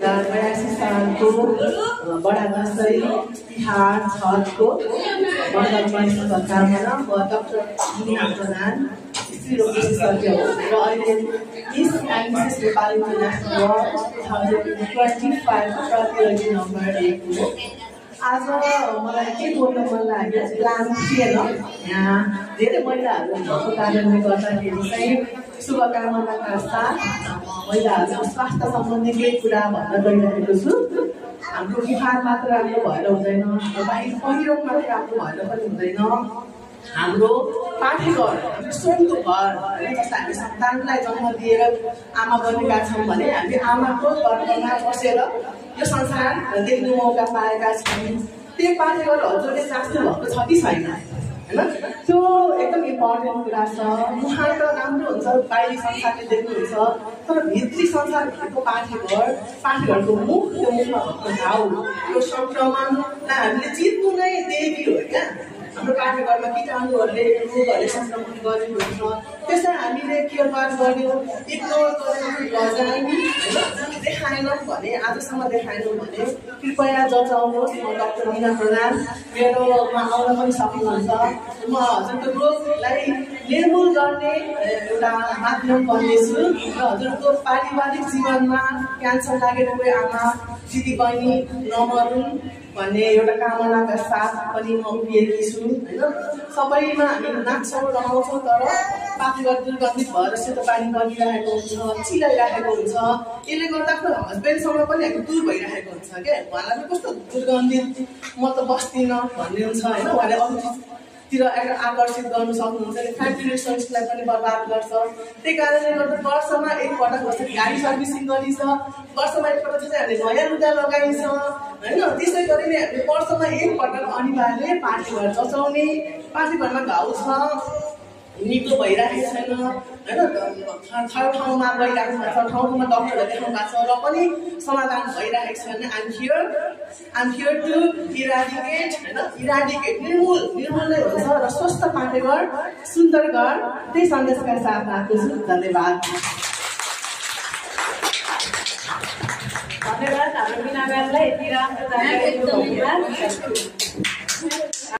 2082 सालको बडा दसैँ तिहार छठको मङ्गल परिषद सरकारमा म डाक्टर मीना प्रधान स्त्री रोग विशेषज्ञ हो र अहिले miss and Mrs Nepal international world 2025 प्रतियोगी नम्बर 1 हो। आज मलाई के बोल्न मन लाग्यो प्लान थिएन, यहाँ धेरै महिलाहरू भएको कारणले गर्दाखेरि चाहिँ शुभकामनाका साथ महिलाहरूको स्वास्थ्य सम्बन्धी केही कुरा भन्न गइरहेको छु। हाम्रो विहार मात्र राम्रो भएर हुँदैन, हाम्रो बाहिर पहिरन मात्र राम्रो भएर पनि हुँदैन। हाम्रो पाठेघर स्वयंको घर जस्तो हामी सन्तानलाई जन्म दिएर आमा बनेका छौँ भने हामी आमाको गर्भमा बसेर यो संसार देख्ने मौका पाएका छौँ। त्यो पाठेघर हजुरले चाख्नु भएको छ कि छैन, होइन? त्यो एकदम इम्पोर्टेन्ट कुरा छ। मुहार त राम्रो हुन्छ, बाहिरी संसारले देख्नुहुन्छ, तर भित्री संसार भनेको पाठेघरको मुख, त्यो मुखमा भएको घाउ, त्यो सङ्क्रमणलाई हामीले जित्नु नै देवी हो क्या। हाम्रो पाठेघरमा कीटाणुहरूले रोगहरूले सङ्क्रमण गरेको हुन्छ, त्यसलाई हामीले केयर गर्यो, इग्नोर गरेर देखाएनौँ भने, आजसम्म देखाएनौँ भने कृपया जचाउनुहोस्। म डाक्टर मीना प्रधान, मेरोमा आउन पनि सक्नुहुन्छ। म हजुरको रोगलाई निर्मूल गर्ने एउटा माध्यम बन्नेछु र हजुरको पारिवारिक जीवनमा क्यान्सर लागेर कोही आमा दिदी बहिनी नमरुन् भन्ने एउटा कामनाका साथ पनि म उभिएकी छु, होइन? सबैमा हामी नाच्छौँ रमाउँछौँ, तर पाठेघर दुर्गन्धित भएर सेतो पानी बगिरहेको हुन्छ, चिलाइरहेको हुन्छ। यसले गर्दा हस्बेन्डसँग पनि हामी दूर भइरहेको हुन्छ क्या। उहाँलाई कस्तो दुर्गन्धित, म त बस्दिनँ भन्ने हुन्छ, होइन? उहाँले अरूतिर आकर्षित गर्नु सक्नुहुन्छ, फ्यामिली रिलेसनसिपलाई पनि बर्बाद गर्छ। त्यही कारणले गर्दा वर्षमा एकपटक जस्तै गाडी सर्भिसिङ गरिन्छ, वर्षमा एकपटक जस्तै हामीले नयाँ लुगा लगाइन्छ, होइन? त्यसै गरी नै हामीले वर्षमा एकपटक अनिवार्य पाठेघर जचाउने, पाठेघरमा घाउ छ, निको भइरहेको छैन, होइन? ठाउँमा गइरहेको छ, ठाउँमा डक्टरले देखाउनु भएको छ र पनि समाधान भइरहेको छैन। I'm here to eradicate, होइन? निर्मूल नै हुन्छ र स्वस्थ पाठेघर, सुन्दर घर, त्यही सन्देशका साथ आएको छु। धन्यवाद। हाम्रो मीना म्यामलाई यति राम्रो जानकारी दिनुभयो।